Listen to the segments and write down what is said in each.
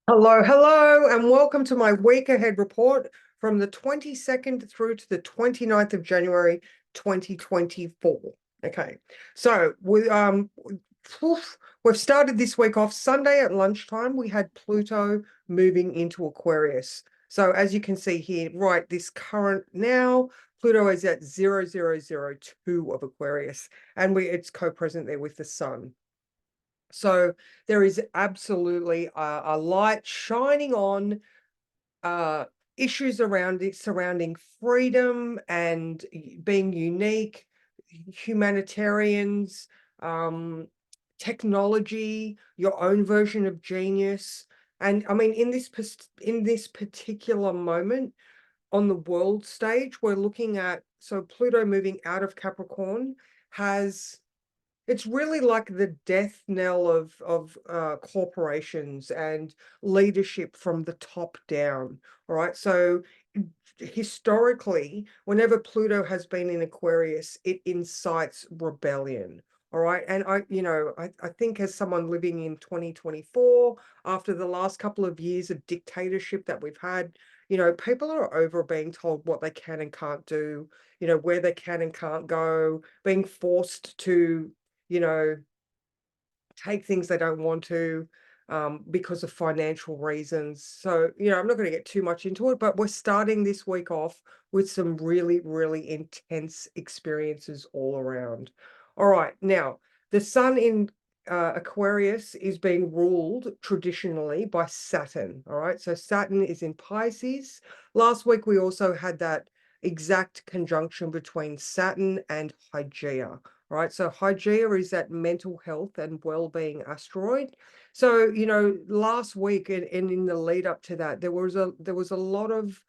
Hello, hello, and welcome to my week ahead report from the 22nd through to the 29th of January 2024. Okay, so we've started this week off Sunday at lunchtime. We had Pluto moving into Aquarius. So as you can see here, right, this current now, Pluto is at 0002 of Aquarius, and it's co-present there with the Sun. So there is absolutely a light shining on uh, issues around it surrounding freedom and being unique, humanitarians, technology, your own version of genius. And I mean, in this particular moment on the world stage, we're looking at, so Pluto moving out of Capricorn has, it's really like the death knell of corporations and leadership from the top down. All right. So historically, whenever Pluto has been in Aquarius, it incites rebellion. All right. And I think as someone living in 2024, after the last couple of years of dictatorship that we've had, people are over being told what they can and can't do, where they can and can't go, being forced to you know, take things they don't want to because of financial reasons. So, I'm not going to get too much into it, but we're starting this week off with some really, really intense experiences all around. All right. Now, the sun in Aquarius is being ruled traditionally by Saturn. All right. So Saturn is in Pisces. Last week, we also had that exact conjunction between Saturn and Hygeia. Right, so Hygeia is that mental health and well-being asteroid. So, last week and in the lead up to that, there was a lot of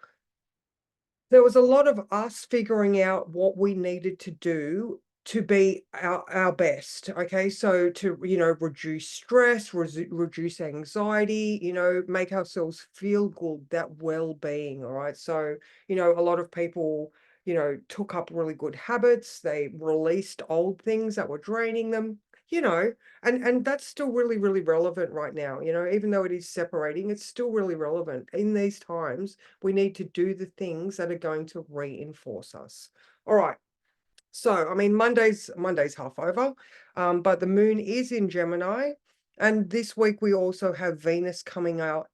us figuring out what we needed to do to be our best. Okay, so to reduce stress, reduce anxiety, make ourselves feel good, that well-being. All right, so a lot of people took up really good habits. They released old things that were draining them, and that's still really, really relevant right now. Even though it is separating, it's still really relevant. In these times, we need to do the things that are going to reinforce us. All right. So, I mean, Monday's half over, but the moon is in Gemini. And this week we also have Venus coming out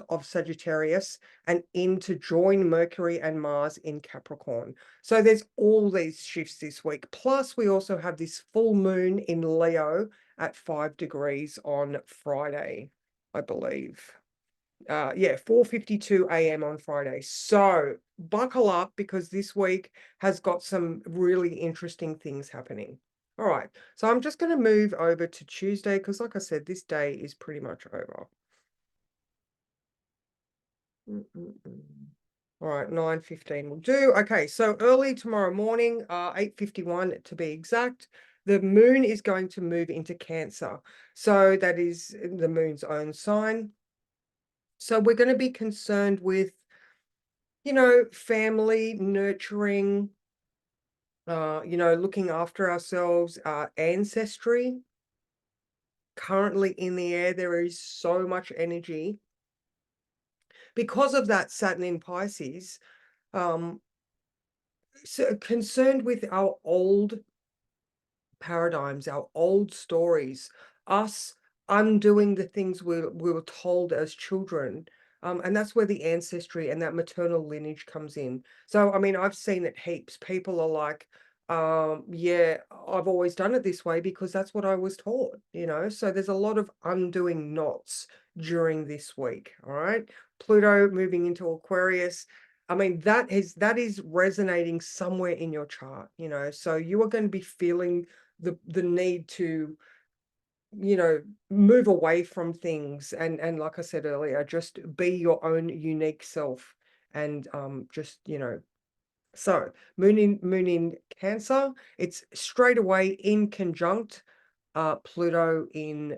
of Sagittarius and in to join Mercury and Mars in Capricorn. So there's all these shifts this week. Plus, we also have this full moon in Leo at 5 degrees on Friday, I believe. Yeah, 4:52 a.m. on Friday. So buckle up because this week has got some really interesting things happening. All right, so I'm just going to move over to Tuesday because, like I said, this day is pretty much over. All right, 9:15 will do. Okay, so early tomorrow morning, 8:51 to be exact, the moon is going to move into Cancer. So that is the moon's own sign. So we're going to be concerned with family, nurturing, looking after ourselves, ancestry. Currently in the air, there is so much energy. Because of that Saturn in Pisces, so concerned with our old paradigms, our old stories, us undoing the things we were told as children. And that's where the ancestry and that maternal lineage comes in. So, I mean, I've seen it heaps. People are like, yeah, I've always done it this way because that's what I was taught, So there's a lot of undoing knots during this week. All right. Pluto moving into Aquarius. I mean, that is resonating somewhere in your chart, So you are going to be feeling the need to move away from things and like I said earlier, just be your own unique self and just so moon in Cancer, it's straight away in conjunct Pluto in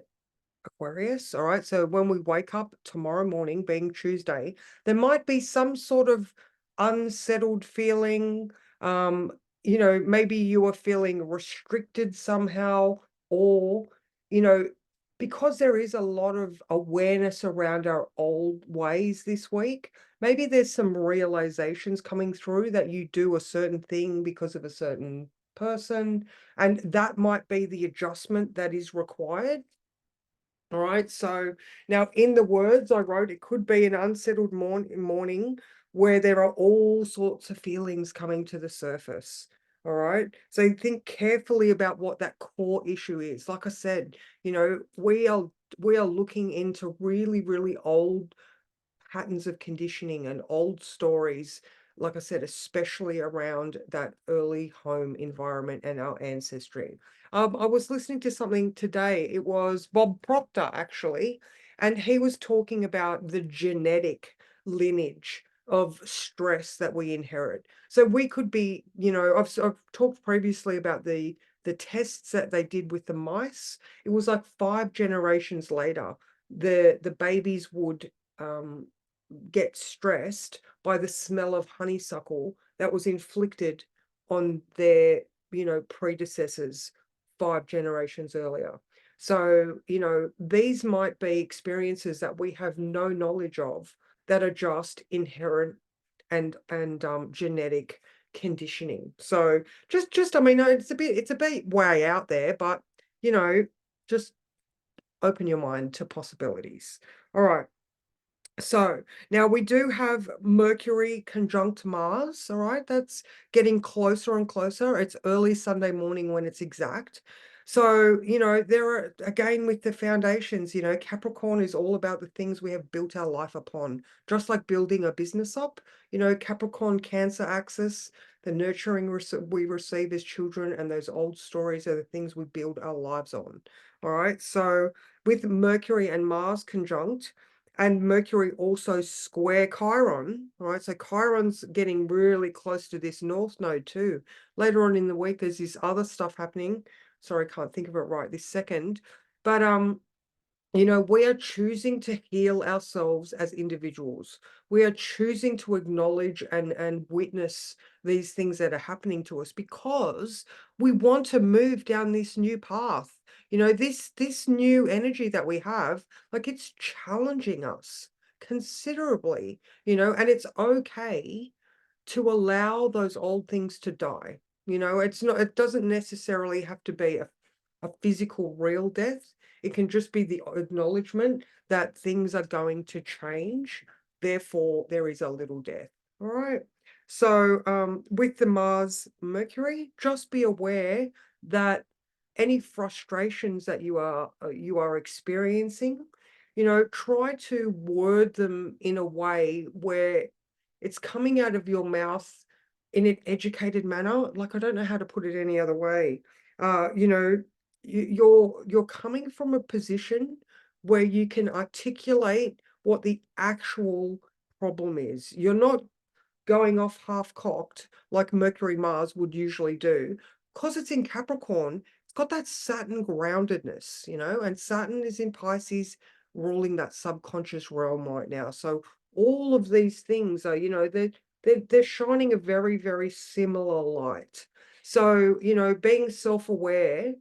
Aquarius. All right, so when we wake up tomorrow morning, being Tuesday, there might be some sort of unsettled feeling. Maybe you are feeling restricted somehow, or you know because there is a lot of awareness around our old ways this week, maybe there's some realizations coming through that you do a certain thing because of a certain person, and that might be the adjustment that is required. All right. So now in the words I wrote, it could be an unsettled morning where there are all sorts of feelings coming to the surface. All right. So think carefully about what that core issue is. Like I said, we are looking into really, really old patterns of conditioning and old stories, like I said, especially around that early home environment and our ancestry. I was listening to something today. It was Bob Proctor, actually, and he was talking about the genetic lineage of stress that we inherit. So we could be, I've talked previously about the tests that they did with the mice. It was like 5 generations later, the babies would get stressed by the smell of honeysuckle that was inflicted on their, predecessors 5 generations earlier. So, these might be experiences that we have no knowledge of that are just inherent and genetic conditioning. So just I mean, it's a bit way out there, but just open your mind to possibilities. All right. So now we do have Mercury conjunct Mars, all right? That's getting closer and closer. It's early Sunday morning when it's exact. So, there are, again, with the foundations, Capricorn is all about the things we have built our life upon, just like building a business up. Capricorn Cancer axis, the nurturing we receive as children, and those old stories are the things we build our lives on. All right. So with Mercury and Mars conjunct, and Mercury also square Chiron, right? So Chiron's getting really close to this North Node too. Later on in the week, there's this other stuff happening. Sorry, I can't think of it right this second. But we are choosing to heal ourselves as individuals. We are choosing to acknowledge and witness these things that are happening to us because we want to move down this new path. This new energy that we have, like it's challenging us considerably, and it's okay to allow those old things to die. It doesn't necessarily have to be a physical real death. It can just be the acknowledgement that things are going to change. Therefore, there is a little death. All right. So with the Mars Mercury, just be aware that any frustrations that you are experiencing, try to word them in a way where it's coming out of your mouth in an educated manner. Like, I don't know how to put it any other way. You're coming from a position where you can articulate what the actual problem is. You're not going off half-cocked like Mercury Mars would usually do. Because it's in Capricorn, it's got that Saturn groundedness, and Saturn is in Pisces, ruling that subconscious realm right now. So all of these things are, they're shining a very, very similar light. So, being self-aware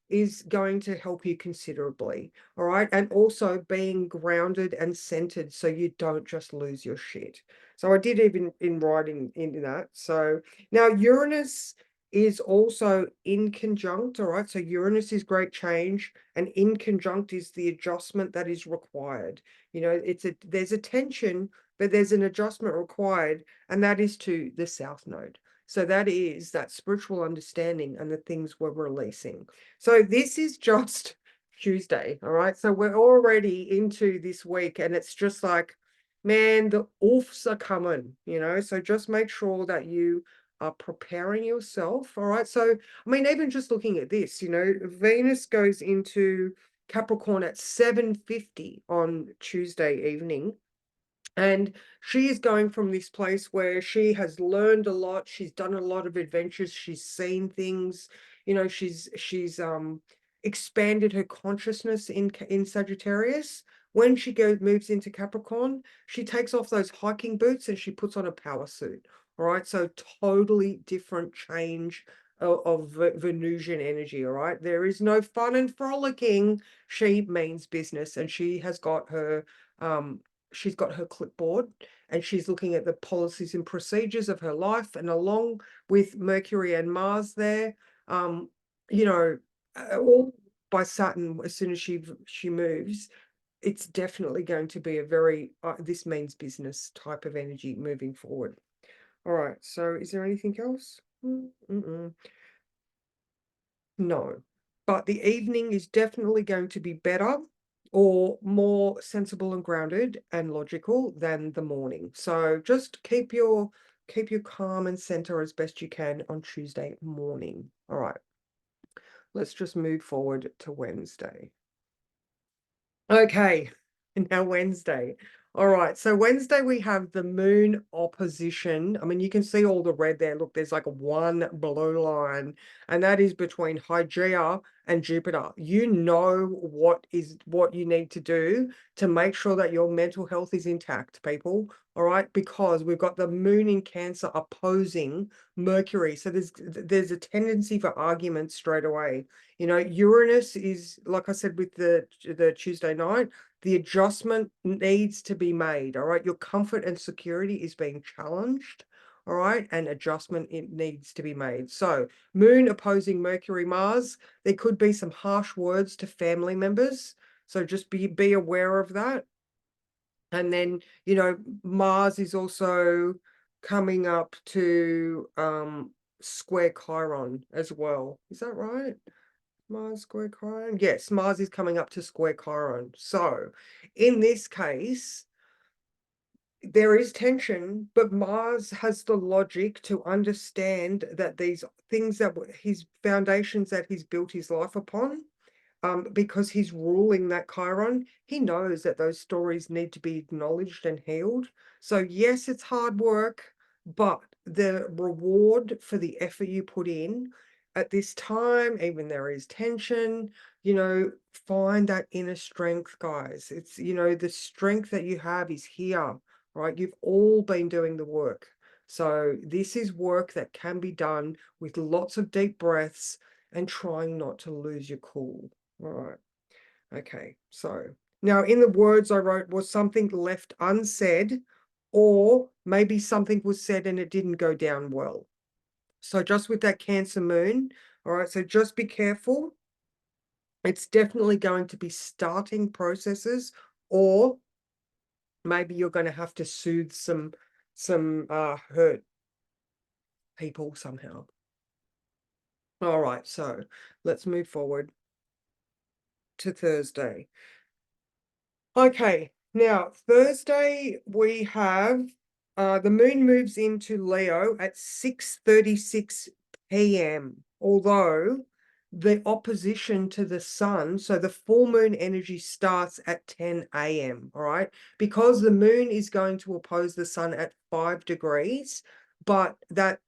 is going to help you considerably. All right. And also being grounded and centered so you don't just lose your shit. So I did even in writing into that. So now Uranus is also in conjunct. All right. So Uranus is great change, and in conjunct is the adjustment that is required. There's a tension, but there's an adjustment required, and that is to the South Node. So that is that spiritual understanding and the things we're releasing. So this is just Tuesday. All right. So we're already into this week, and it's just like, man, the oofs are coming, so just make sure that you are preparing yourself. All right. So, I mean, even just looking at this, Venus goes into Capricorn at 7:50 on Tuesday evening. And she is going from this place where she has learned a lot. She's done a lot of adventures. She's seen things. She's expanded her consciousness in Sagittarius. When she moves into Capricorn, she takes off those hiking boots and she puts on a power suit. All right, so totally different change of Venusian energy. All right, there is no fun and frolicking. She means business, and um she's got her clipboard, and she's looking at the policies and procedures of her life, and along with Mercury and Mars there, um you know, all by Saturn, as soon as she moves, it's definitely going to be a very this means business type of energy moving forward. All right, so is there anything else? No, but the evening is definitely going to be better or more sensible and grounded and logical than the morning. So just keep your calm and center as best you can on Tuesday morning. All right, let's just move forward to Wednesday. Okay, now Wednesday. All right, so Wednesday we have the moon opposition. I mean, you can see all the red there. Look, there's like one blue line, and that is between Hygeia and Jupiter. You know what you need to do to make sure that your mental health is intact, people. All right, because we've got the moon in Cancer opposing Mercury. So there's a tendency for arguments straight away. You know, Uranus is, like I said, with the Tuesday night, the adjustment needs to be made. All right. Your comfort and security is being challenged. All right. And adjustment, it needs to be made. So moon opposing Mercury, Mars, there could be some harsh words to family members. So just be aware of that. And then, you know, Mars is also coming up to square Chiron as well. Is that right? Mars square Chiron. Yes, Mars is coming up to square Chiron. So in this case, there is tension, but Mars has the logic to understand that these things that his foundations that he's built his life upon, because he's ruling that Chiron, he knows that those stories need to be acknowledged and healed. So yes, it's hard work, but the reward for the effort you put in at this time, even there is tension, you know, find that inner strength, guys. It's, you know, the strength that you have is here, right? You've all been doing the work. So this is work that can be done with lots of deep breaths and trying not to lose your cool. All right. Okay. So now in the words I wrote, was something left unsaid, or maybe something was said and it didn't go down well. So just with that Cancer moon, all right, so just be careful. It's definitely going to be starting processes, or maybe you're going to have to soothe some hurt people somehow. All right, so let's move forward to Thursday. Okay, now Thursday we have the moon moves into Leo at 6:36 p.m. Although the opposition to the sun, so the full moon energy starts at 10 a.m. All right, because the moon is going to oppose the sun at 5 degrees, but that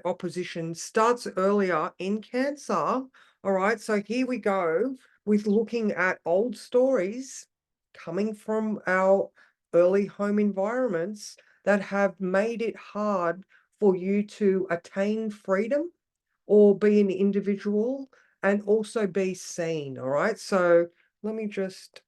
opposition starts earlier in Cancer. All right, so here we go with looking at old stories coming from our early home environments that have made it hard for you to attain freedom or be an individual and also be seen. All right. So let me just,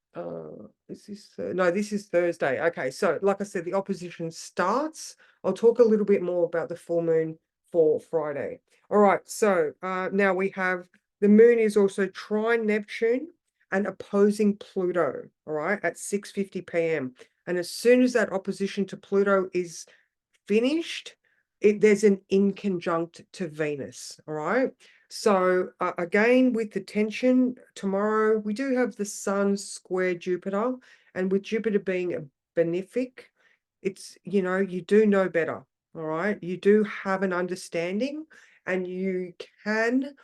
is this, no, this is Thursday. Okay. So like I said, the opposition starts. I'll talk a little bit more about the full moon for Friday. All right. So now we have the moon is also trine Neptune and opposing Pluto, all right, at 6:50 p.m. And as soon as that opposition to Pluto is finished, there's an inconjunct to Venus, all right? So again, with the tension tomorrow, we do have the Sun square Jupiter, and with Jupiter being a benefic, it's, you know, you do know better, all right? You do have an understanding, and you can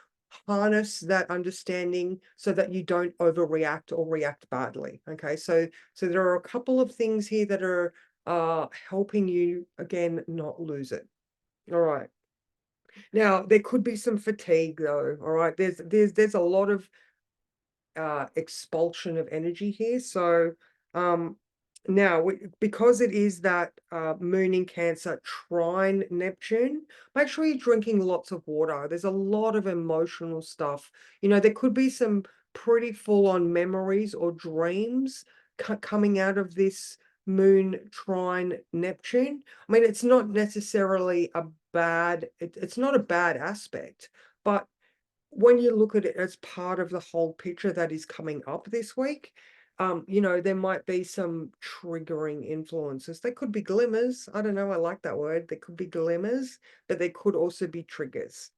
harness that understanding so that you don't overreact or react badly. Okay, so there are a couple of things here that are helping you again not lose it. All right. Now there could be some fatigue though. All right, there's a lot of expulsion of energy here. So Now, because it is that moon in Cancer trine Neptune, make sure you're drinking lots of water. There's a lot of emotional stuff. There could be some pretty full-on memories or dreams coming out of this moon trine Neptune. I mean, it's not necessarily it's not a bad aspect, but when you look at it as part of the whole picture that is coming up this week, there might be some triggering influences. There could be glimmers. I don't know. I like that word. There could be glimmers, but there could also be triggers.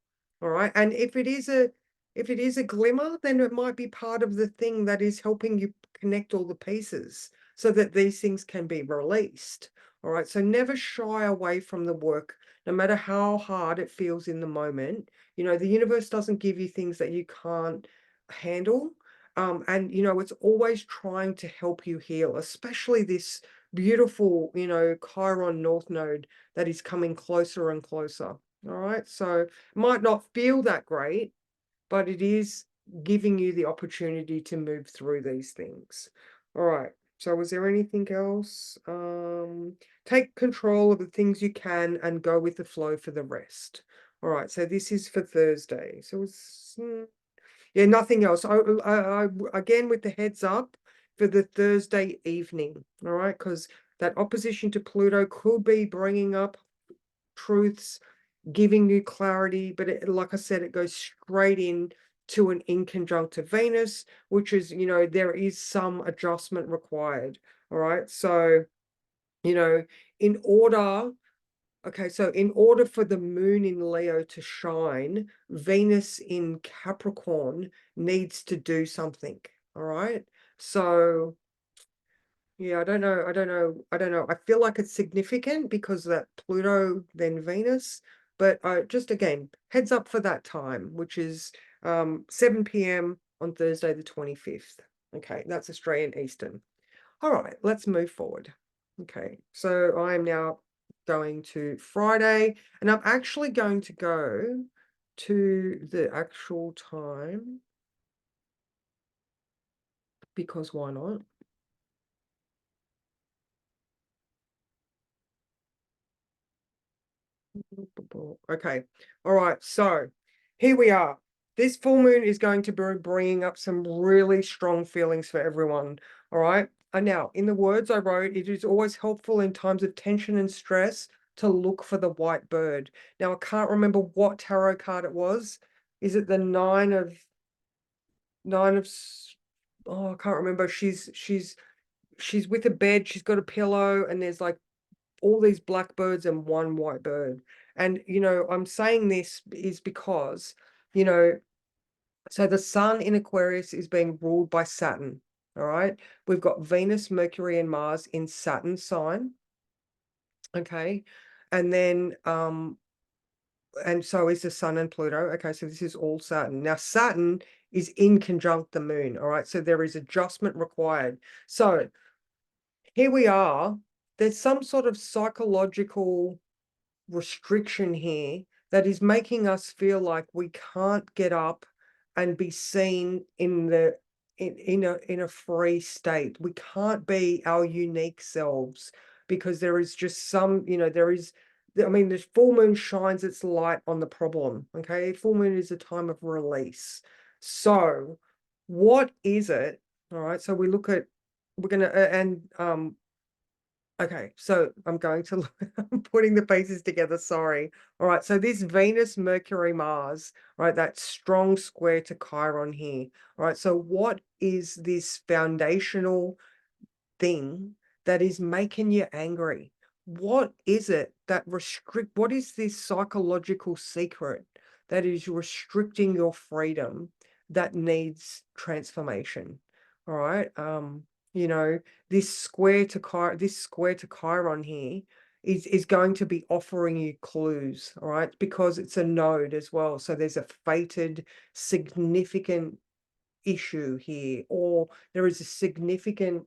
All right. And if it is a glimmer, then it might be part of the thing that is helping you connect all the pieces so that these things can be released. All right. So never shy away from the work, no matter how hard it feels in the moment. The universe doesn't give you things that you can't handle. And it's always trying to help you heal, especially this beautiful, Chiron North Node that is coming closer and closer. All right. So it might not feel that great, but it is giving you the opportunity to move through these things. All right. So was there anything else? Take control of the things you can and go with the flow for the rest. All right. So this is for Thursday. So it's yeah, nothing else. Again with the heads up for the Thursday evening. All right, because that opposition to Pluto could be bringing up truths, giving you clarity, but like I said, it goes straight in to an inconjunct Venus, which is, there is some adjustment required. All right. So, you know, in order, okay, so in order for the moon in Leo to shine, Venus in Capricorn needs to do something. All right. So yeah, I don't know. I feel like it's significant because of that Pluto, then Venus. But just again, heads up for that time, which is 7 p.m. on Thursday, the 25th. Okay, that's Australian Eastern. All right, let's move forward. Okay, so I am now going to Friday, and I'm actually going to go to the actual time because why not? Okay. All right. So here we are. This full moon is going to be bringing up some really strong feelings for everyone. All right. And now, in the words I wrote, it is always helpful in times of tension and stress to look for the white bird. Now, I can't remember what tarot card it was. Is it the nine of, oh, I can't remember. She's with a bed. She's got a pillow, and there's like all these blackbirds and one white bird. And, I'm saying this is because, you know, so the sun in Aquarius is being ruled by Saturn. All right. We've got Venus, Mercury, and Mars in Saturn sign. Okay. And then, and so is the sun and Pluto. Okay. So this is all Saturn. Now, Saturn is in conjunct the moon. All right. So there is adjustment required. So here we are. There's some sort of psychological restriction here that is making us feel like we can't get up and be seen in a free state. We can't be our unique selves because there is just there is, I mean, the full moon shines its light on the problem. Okay, full moon is a time of release. So what is it? All right, so we're gonna and okay, so I'm going to I'm putting the pieces together. Sorry. All right, so this Venus, Mercury, Mars, right? That strong square to Chiron here. All right, so what is this foundational thing that is making you angry? What is it that what is this psychological secret that is restricting your freedom that needs transformation? All right. You know, this square to Chiron here is going to be offering you clues, all right, because it's a node as well. So there's a fated significant issue here, or there is a significant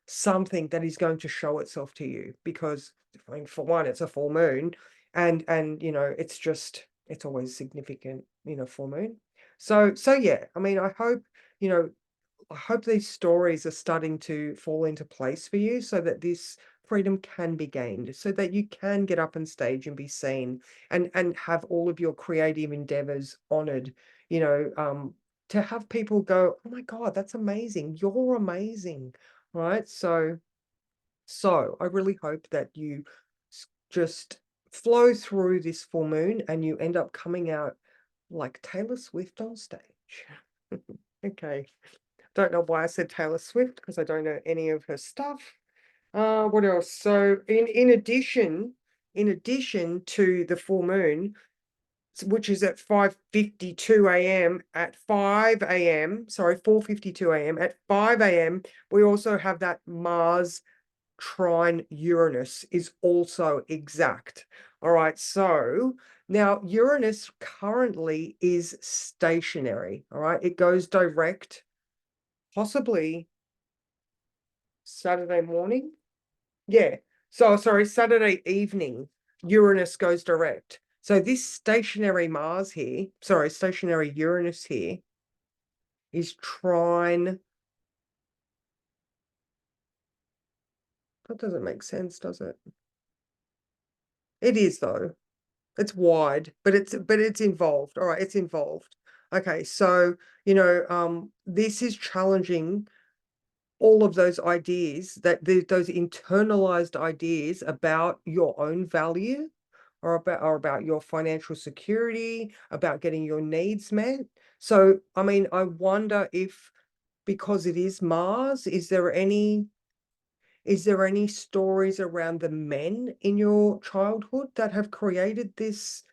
something that is going to show itself to you because, I mean, for one, it's a full moon, and it's always significant, full moon. So yeah, I mean, I hope, you know I hope these stories are starting to fall into place for you so that this freedom can be gained, so that you can get up on stage and be seen and have all of your creative endeavors honored, you know, to have people go, oh my God, that's amazing. You're amazing. Right. So I really hope that you just flow through this full moon and you end up coming out like Taylor Swift on stage. Okay. Don't know why I said Taylor Swift because I don't know any of her stuff. What else? So in addition to the full moon, which is at 5:52 a.m. at 5 a.m. Sorry, 4:52 a.m. At 5 a.m. we also have that Mars trine Uranus is also exact. All right, so now Uranus currently is stationary. All right, it goes direct, possibly Saturday morning. Yeah. So sorry, Saturday evening, Uranus goes direct. So this stationary Mars here, sorry, stationary Uranus here is trine. That doesn't make sense, does it? It is though. It's wide, but it's involved. All right, it's involved. Okay, so this is challenging all of those ideas those internalized ideas about your own value or about your financial security, about getting your needs met. So, I mean, I wonder if because it is Mars, is there any stories around the men in your childhood that have created this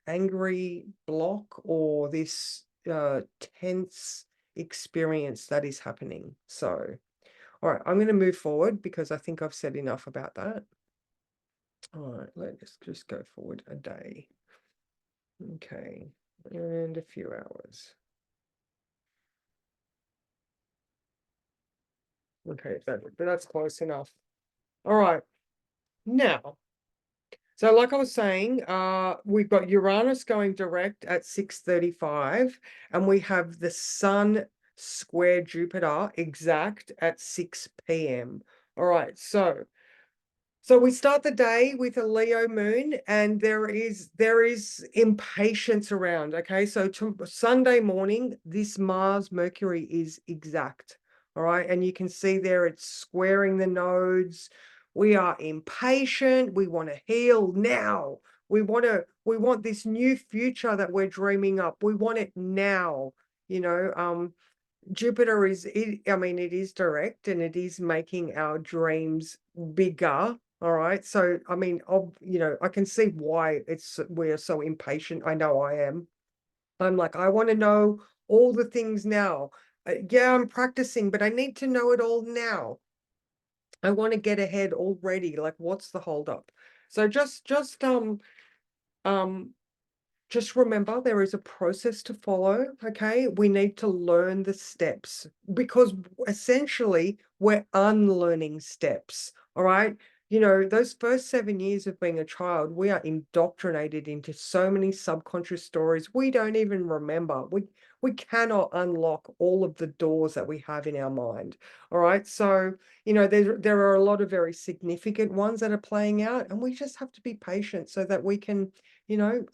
angry block or this tense experience that is happening? So, all right, I'm going to move forward because I think I've said enough about that. All right, let's just go forward a day. Okay, and a few hours. Okay, but that's close enough. All right, now, so like I was saying, we've got Uranus going direct at 6:35, and we have the Sun square Jupiter exact at 6 p.m. All right, so we start the day with a Leo moon, and there is impatience around. Okay, so Sunday morning, this Mars Mercury is exact. All right, and you can see there it's squaring the nodes. We are impatient. We want to heal now. We want this new future that we're dreaming up. We want it now. You know, Jupiter I mean, it is direct and it is making our dreams bigger. All right. So, I mean, I can see why we're so impatient. I know I am. I'm like, I want to know all the things now. Yeah, I'm practicing, but I need to know it all now. I want to get ahead already. Like, what's the holdup? So um, just remember there is a process to follow. Okay, we need to learn the steps because essentially we're unlearning steps. All right, those first 7 years of being a child, we are indoctrinated into so many subconscious stories we don't even remember. We cannot unlock all of the doors that we have in our mind. All right, so there are a lot of very significant ones that are playing out, and we just have to be patient so that we can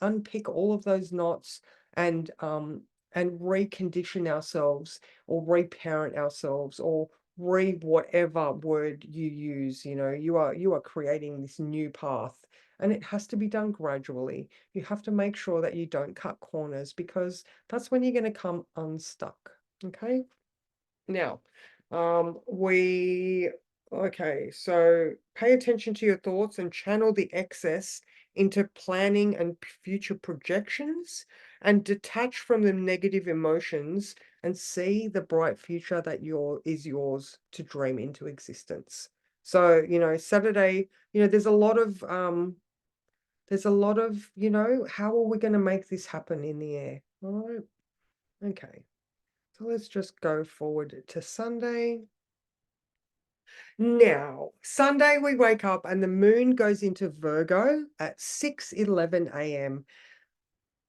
unpick all of those knots and recondition ourselves or reparent ourselves or whatever word you use. You are creating this new path, and it has to be done gradually. You have to make sure that you don't cut corners because that's when you're going to come unstuck. Okay. Now, okay, so pay attention to your thoughts and channel the excess into planning and future projections and detach from the negative emotions and see the bright future that is yours to dream into existence. So, Saturday, there's a lot of, how are we going to make this happen in the air? All right. Okay. So let's just go forward to Sunday. Now, Sunday we wake up and the moon goes into Virgo at 6:11 a.m.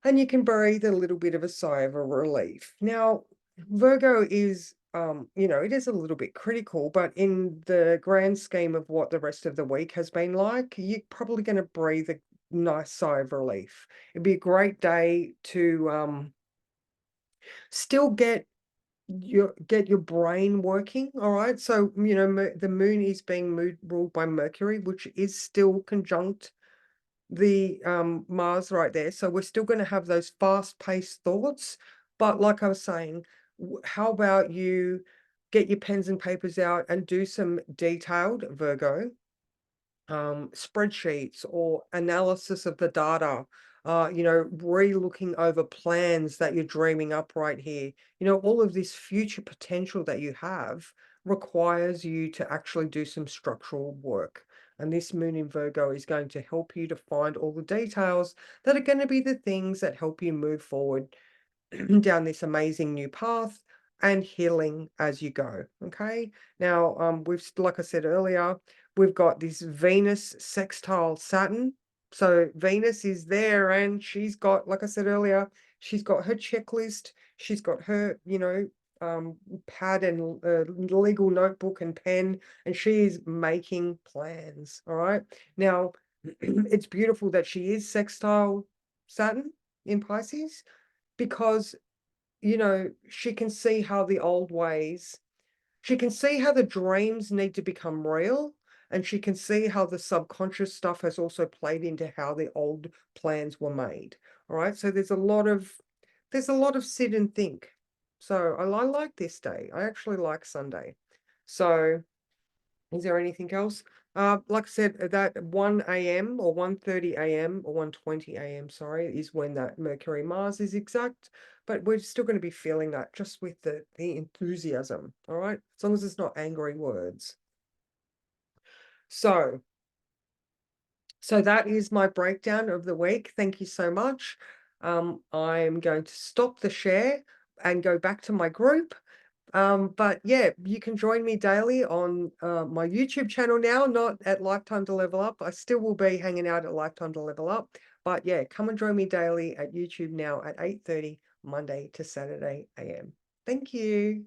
and you can breathe a little bit of a sigh of a relief. Now, Virgo is, it is a little bit critical, but in the grand scheme of what the rest of the week has been like, you're probably going to breathe a nice sigh of relief. It'd be a great day to still get your brain working. All right. So, the moon is being ruled by Mercury, which is still conjunct the Mars right there. So we're still going to have those fast-paced thoughts. But like I was saying, how about you get your pens and papers out and do some detailed Virgo spreadsheets or analysis of the data, re-looking over plans that you're dreaming up right here. All of this future potential that you have requires you to actually do some structural work. And this moon in Virgo is going to help you to find all the details that are going to be the things that help you move forward down this amazing new path and healing as you go. Okay. Now, like I said earlier, we've got this Venus sextile Saturn. So Venus is there and she's got, like I said earlier, she's got her checklist. She's got her, pad and legal notebook and pen, and she is making plans. All right. Now, it's beautiful that she is sextile Saturn in Pisces because she can see how the old ways, she can see how the dreams need to become real, and she can see how the subconscious stuff has also played into how the old plans were made. All right. So there's a lot of sit and think. So I like this day. I actually like Sunday. So is there anything else? Like I said, that 1 a.m. or 1:30 a.m. or 1:20 a.m., sorry, is when that Mercury Mars is exact. But we're still going to be feeling that just with the enthusiasm. All right. As long as it's not angry words. So, so that is my breakdown of the week. Thank you so much. I'm going to stop the share and go back to my group. But yeah, you can join me daily on my YouTube channel now, not at Lifetime to Level Up. I still will be hanging out at Lifetime to Level Up. But yeah, come and join me daily at YouTube now at 8:30 Monday to Saturday a.m. Thank you.